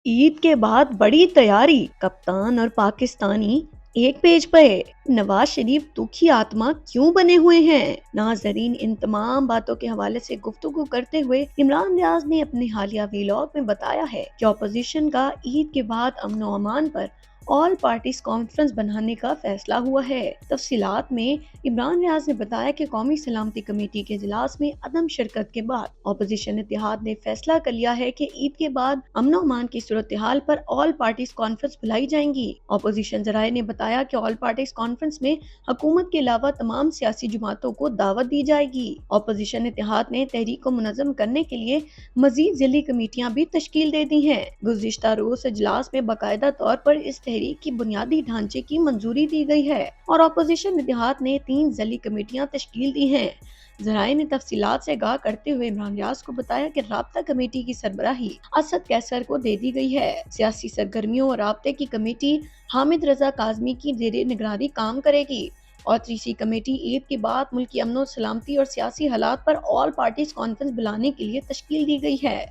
عید کے بعد بڑی تیاری، کپتان اور پاکستانی ایک پیج پہ۔ نواز شریف دکھی آتما کیوں بنے ہوئے ہیں؟ ناظرین، ان تمام باتوں کے حوالے سے گفتگو کرتے ہوئے عمران ریاض نے اپنے حالیہ ویلاگ میں بتایا ہے کہ اپوزیشن کا عید کے بعد امن و امان پر آل پارٹیز کانفرنس بنانے کا فیصلہ ہوا ہے۔ تفصیلات میں عمران ریاض نے بتایا کہ قومی سلامتی کمیٹی کے اجلاس میں عدم شرکت کے بعد اپوزیشن اتحاد نے فیصلہ کر لیا ہے کہ عید کے بعد امن و امان کی صورتحال پر آل پارٹیز کانفرنس بلائی جائیں گی۔ اپوزیشن ذرائع نے بتایا کہ آل پارٹیز کانفرنس میں حکومت کے علاوہ تمام سیاسی جماعتوں کو دعوت دی جائے گی۔ اپوزیشن اتحاد نے تحریک کو منظم کرنے کے لیے مزید ضلعی کمیٹیاں بھی تشکیل دے دی ہیں۔ گزشتہ روز اجلاس میں باقاعدہ طور پر اس تحریک کی بنیادی ڈھانچے کی منظوری دی گئی ہے اور اپوزیشن اتحاد نے 3 ضلعی کمیٹیاں تشکیل دی ہیں۔ ذرائع نے تفصیلات سے آگاہ کرتے ہوئے عمران ریاض کو بتایا کہ رابطہ کمیٹی کی سربراہی اسد کیسر کو دے دی گئی ہے۔ سیاسی سرگرمیوں اور رابطے کی کمیٹی حامد رضا کاظمی کی زیر نگرانی کام کرے گی اور تیسری کمیٹی عید کے بعد ملکی امن و سلامتی اور سیاسی حالات پر آل پارٹیز کانفرنس بلانے کے لیے تشکیل دی گئی ہے۔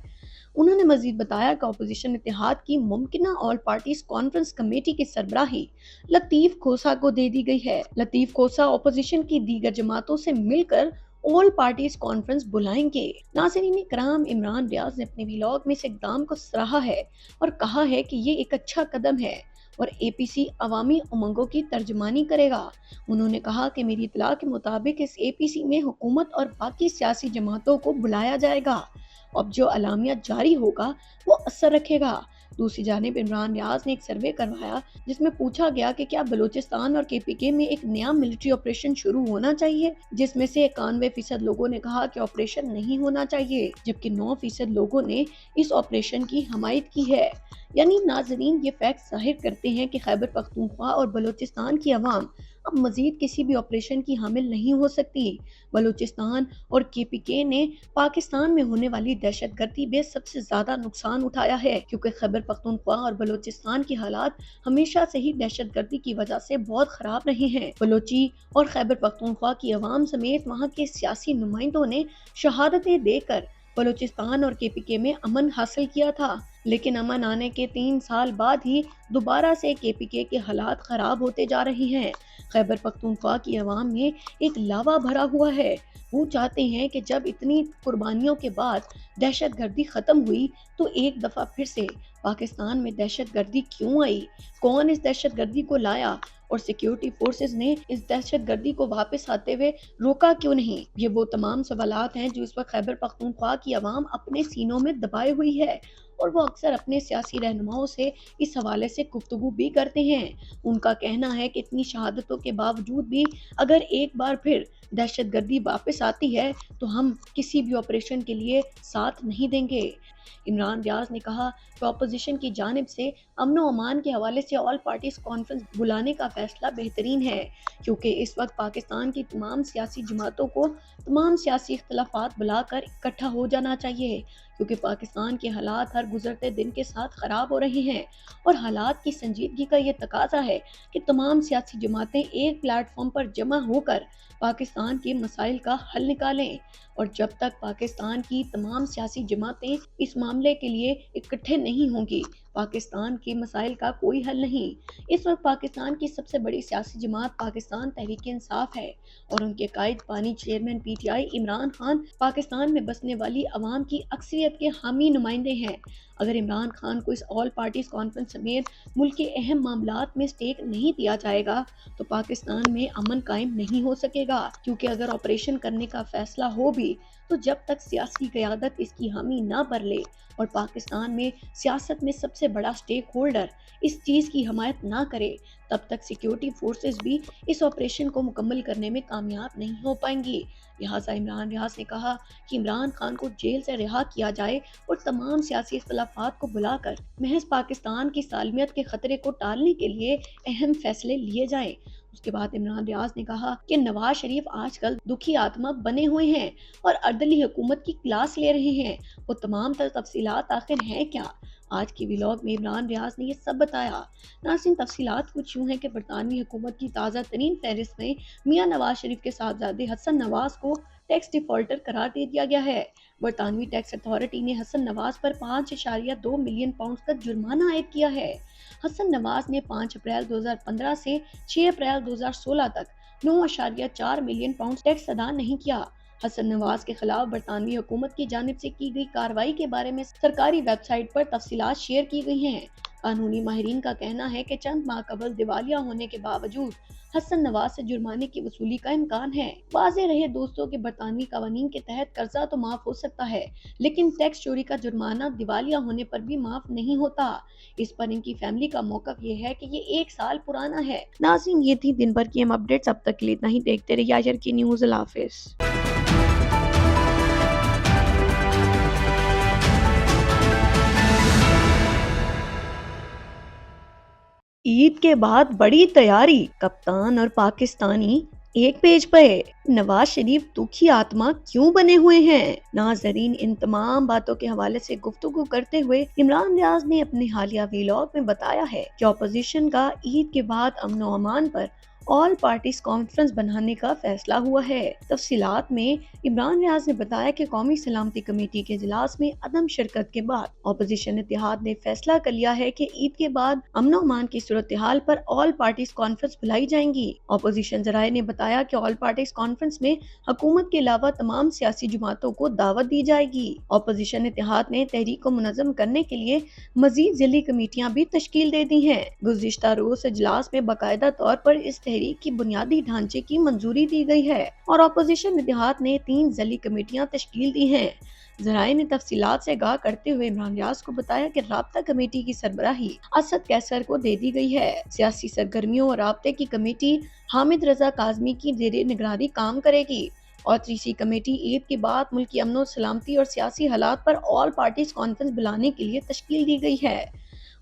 انہوں نے مزید بتایا کہ اپوزیشن اتحاد کی ممکنہ آل پارٹیز کانفرنس کمیٹی کی سربراہی لطیف کھوسہ کو دے دی گئی ہے۔ لطیف کھوسہ اپوزیشن کی دیگر جماعتوں سے مل کر آل پارٹیز کانفرنس بلائیں گے۔ ناظرین کرام، عمران ریاض نے اپنے ویلاگ میں اس اقدام کو سراہا ہے اور کہا ہے کہ یہ ایک اچھا قدم ہے اور اے پی سی عوامی امنگوں کی ترجمانی کرے گا۔ انہوں نے کہا کہ میری اطلاع کے مطابق اس اے پی سی میں حکومت اور باقی سیاسی جماعتوں کو بلایا جائے گا۔ اب جو اعلامیہ جاری ہوگا وہ اثر رکھے گا۔ دوسری جانب عمران ریاض نے ایک سروے کروایا جس میں پوچھا گیا کہ کیا بلوچستان اور کے پی کے میں ایک نیا ملٹری آپریشن شروع ہونا چاہیے، جس میں سے 91% لوگوں نے کہا کہ آپریشن نہیں ہونا چاہیے جبکہ 9% لوگوں نے اس آپریشن کی حمایت کی ہے۔ یعنی ناظرین، یہ فیکٹ ظاہر کرتے ہیں کہ خیبر پختونخوا اور بلوچستان کی عوام اب مزید کسی بھی آپریشن کی حامل نہیں ہو سکتی۔ بلوچستان اور کے پی کے نے پاکستان میں ہونے والی دہشت گردی میں سب سے زیادہ نقصان اٹھایا ہے، کیونکہ خیبر پختونخوا اور بلوچستان کی حالات ہمیشہ سے ہی دہشت گردی کی وجہ سے بہت خراب رہے ہیں۔ بلوچی اور خیبر پختونخوا کی عوام سمیت وہاں کے سیاسی نمائندوں نے شہادتیں دے کر بلوچستان اور کے پی کے میں امن حاصل کیا تھا، لیکن امن آنے کے 3 سال بعد ہی دوبارہ سے کے پی کے حالات خراب ہوتے جا رہے ہیں۔ خیبر پختونخوا کی عوام میں ایک لاوا بھرا ہوا ہے۔ وہ چاہتے ہیں کہ جب اتنی قربانیوں کے بعد دہشت گردی ختم ہوئی تو ایک دفعہ پھر سے پاکستان میں دہشت گردی کیوں آئی، کون اس دہشت گردی کو لایا اور سیکیورٹی فورسز نے اس دہشت گردی کو واپس آتے ہوئے روکا کیوں نہیں۔ یہ وہ تمام سوالات ہیں جو اس وقت خیبر پختونخوا کی عوام اپنے سینوں میں دبائے ہوئی ہے اور وہ اکثر اپنے سیاسی رہنماؤں سے اس حوالے سے گفتگو بھی کرتے ہیں۔ ان کا کہنا ہے کہ اتنی شہادتوں کے باوجود بھی اگر ایک بار پھر دہشت گردی واپس آتی ہے تو ہم کسی بھی آپریشن کے لیے ساتھ نہیں دیں گے۔ عمران ریاض نے کہا کہ اپوزیشن کی جانب سے امن و امان کے حوالے سے آل پارٹیز کانفرنس بلانے کا فیصلہ بہترین ہے، کیونکہ اس وقت پاکستان کی تمام سیاسی جماعتوں کو تمام سیاسی اختلافات بلا کر اکٹھا ہو جانا چاہیے، کیونکہ پاکستان کے حالات ہر گزرتے دن کے ساتھ خراب ہو رہے ہیں اور حالات کی سنجیدگی کا یہ تقاضا ہے کہ تمام سیاسی جماعتیں ایک پلیٹ فارم پر جمع ہو کر پاکستان کے مسائل کا حل نکالیں، اور جب تک پاکستان کی تمام سیاسی جماعتیں اس معاملے کے لیے اکٹھے نہیں ہوں گی، پاکستان کے مسائل کا کوئی حل نہیں۔ اس وقت پاکستان کی سب سے بڑی سیاسی جماعت پاکستان تحریک انصاف ہے اور ان کے قائد بانی chairman P T I Imran Khan Pakistan میں بسنے والی عوام کی اکثریت کے حامی نمائندے ہیں۔ اگر عمران خان کو اس آل پارٹیز کانفرنس سمیت ملک کے اہم معاملات میں سٹیک نہیں دیا جائے گا تو پاکستان میں امن قائم نہیں ہو سکے گا، کیونکہ اگر آپریشن کرنے کا فیصلہ ہو بھی تو جب تک سیاسی قیادت اس کی حامی نہ بھر لے اور پاکستان میں سیاست میں سب سے بڑا سٹیک ہولڈر اس چیز کی حمایت نہ کرے، تب تک سیکیورٹی فورسز بھی اس آپریشن کو مکمل کرنے میں کامیاب نہیں ہو پائیں گی۔ لہٰذا عمران ریاض نے کہا کہ عمران خان کو جیل سے رہا کیا جائے اور تمام سیاسی اختلافات کو بلا کر محض پاکستان کی سالمیت کے خطرے کو ٹالنے کے لیے اہم فیصلے لیے جائیں۔ اس کے بعد عمران ریاض نے کہا کہ نواز شریف آج کل دکھی آتما بنے ہوئے ہیں اور اردلی حکومت کی کلاس لے رہے ہیں۔ وہ تمام تفصیلات آخر ہیں کیا؟ آج کی ولاگ میں عمران ریاض نے یہ سب بتایا۔ ناظرین، تفصیلات کچھ یوں ہیں کہ برطانوی حکومت کی تازہ ترین فہرست میں میاں نواز شریف کے صاحبزادے حسن نواز کو ٹیکس ڈیفالٹر قرار دے دیا گیا ہے۔ برطانوی ٹیکس اتھارٹی نے حسن نواز پر 5.2 ملین پاؤنڈ کا جرمانہ عائد کیا ہے۔ حسن نواز نے 5 اپریل 2015 سے 6 اپریل 2016 تک 9.4 ملین پاؤنڈ ٹیکس ادا نہیں کیا۔ حسن نواز کے خلاف برطانوی حکومت کی جانب سے کی گئی کارروائی کے بارے میں سرکاری ویب سائٹ پر تفصیلات شیئر کی گئی ہیں۔ قانونی ماہرین کا کہنا ہے کہ چند ماہ قبل دیوالیہ ہونے کے باوجود حسن نواز سے جرمانے کی وصولی کا امکان ہے۔ واضح رہے دوستوں کہ برطانوی قوانین کے تحت قرضہ تو معاف ہو سکتا ہے، لیکن ٹیکس چوری کا جرمانہ دیوالیہ ہونے پر بھی معاف نہیں ہوتا۔ اس پر ان کی فیملی کا موقف یہ ہے کہ یہ 1 سال پرانا ہے۔ ناظرین، یہ تھی دن بھر کی اہم اپڈیٹس۔ اب تک کے لیے اتنا ہی۔ دیکھتے رہیے آج کی نیوز۔ اللہ حافظ۔ عید کے بعد بڑی تیاری، کپتان اور پاکستانی ایک پیج پہ۔ نواز شریف دکھی آتما کیوں بنے ہوئے ہیں؟ ناظرین، ان تمام باتوں کے حوالے سے گفتگو کرتے ہوئے عمران ریاض نے اپنے حالیہ ویلاگ میں بتایا ہے کہ اپوزیشن کا عید کے بعد امن و امان پر آل پارٹیز کانفرنس بنانے کا فیصلہ ہوا ہے۔ تفصیلات میں عمران ریاض نے بتایا کہ قومی سلامتی کمیٹی کے اجلاس میں عدم شرکت کے بعد اپوزیشن اتحاد نے فیصلہ کر لیا ہے کہ عید کے بعد امن و امان کی صورتحال پر آل پارٹیز کانفرنس بلائی جائیں گی۔ اپوزیشن ذرائع نے بتایا کہ آل پارٹیز کانفرنس میں حکومت کے علاوہ تمام سیاسی جماعتوں کو دعوت دی جائے گی۔ اپوزیشن اتحاد نے تحریک کو منظم کرنے کے لیے مزید ضلعی کمیٹیاں بھی تشکیل دے دی ہیں۔ گزشتہ روز اجلاس میں باقاعدہ طور پر اس تحریک کی بنیادی ڈھانچے کی منظوری دی گئی ہے اور اپوزیشن اتحاد نے 3 ضلعی کمیٹیاں تشکیل دی ہیں۔ ذرائع نے تفصیلات سے آگاہ کرتے ہوئے عمران ریاض کو بتایا کہ رابطہ کمیٹی کی سربراہی اسد کیسر کو دے دی گئی ہے۔ سیاسی سرگرمیوں اور رابطے کی کمیٹی حامد رضا کاظمی کی زیر نگرانی کام کرے گی اور تیسری کمیٹی عید کے بعد ملکی امن و سلامتی اور سیاسی حالات پر آل پارٹیز کانفرنس بلانے کے لیے تشکیل دی گئی ہے۔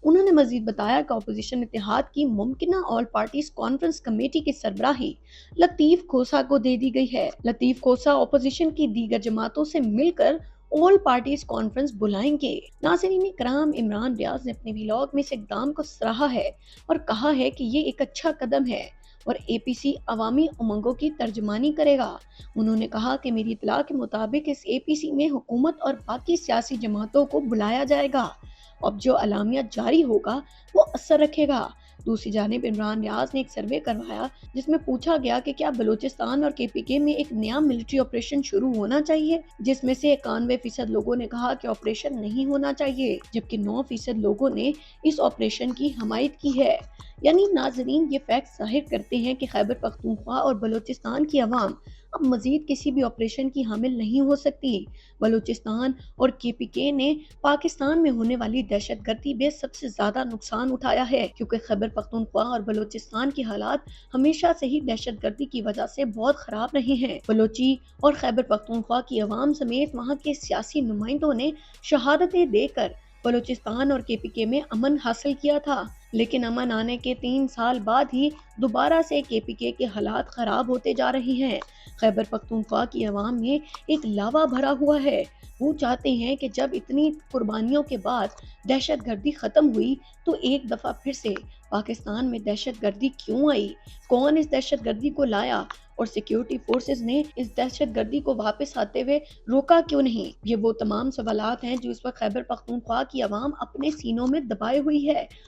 انہوں نے مزید بتایا کہ اپوزیشن اتحاد کی ممکنہ آل پارٹیز کانفرنس کمیٹی کی سربراہی لطیف کھوسہ کو دے دی گئی ہے۔ لطیف کھوسہ اپوزیشن کی دیگر جماعتوں سے مل کر آل پارٹیز کانفرنس بلائیں گے۔ ناظرین کرام، عمران ریاض نے اپنے ویلاگ میں اس اقدام کو سراہا ہے اور کہا ہے کہ یہ ایک اچھا قدم ہے اور اے پی سی عوامی امنگوں کی ترجمانی کرے گا۔ انہوں نے کہا کہ میری اطلاع کے مطابق اس اے پی سی میں حکومت اور باقی سیاسی جماعتوں کو بلایا جائے گا۔ اب جو اعلامیہ جاری ہوگا وہ اثر رکھے گا۔ دوسری جانب عمران ریاض نے ایک سروے کروایا جس میں پوچھا گیا کہ کیا بلوچستان اور کے پی کے میں ایک نیا ملٹری آپریشن شروع ہونا چاہیے، جس میں سے 91% لوگوں نے کہا کہ آپریشن نہیں ہونا چاہیے، جبکہ 9% لوگوں نے اس آپریشن کی حمایت کی ہے۔ یعنی ناظرین، یہ فیکٹ ظاہر کرتے ہیں کہ خیبر پختونخوا اور بلوچستان کی عوام اب مزید کسی بھی آپریشن کی حامل نہیں ہو سکتی۔ بلوچستان اور کے پی کے نے پاکستان میں ہونے والی دہشت گردی میں سب سے زیادہ نقصان اٹھایا ہے، کیونکہ خیبر پختونخوا اور بلوچستان کی حالات ہمیشہ سے ہی دہشت گردی کی وجہ سے بہت خراب رہے ہیں۔ بلوچی اور خیبر پختونخوا کی عوام سمیت وہاں کے سیاسی نمائندوں نے شہادتیں دے کر بلوچستان اور کے پی کے میں امن حاصل کیا تھا، لیکن امن آنے کے 3 سال بعد ہی دوبارہ سے کے پی کے حالات خراب ہوتے جا رہے ہیں۔ خیبر پختونخوا کی عوام میں ایک لاوا بھرا ہوا ہے۔ وہ چاہتے ہیں کہ جب اتنی قربانیوں کے بعد دہشت گردی ختم ہوئی تو ایک دفعہ پھر سے پاکستان میں دہشت گردی کیوں آئی، کون اس دہشت گردی کو لایا اور سیکیورٹی فورسز نے اس دہشت گردی کو واپس آتے ہوئے روکا کیوں نہیں؟ یہ وہ تمام سوالات ہیں جو اس وقت خیبر پختونخوا کی عوام اپنے سینوں میں دبائے ہوئی ہے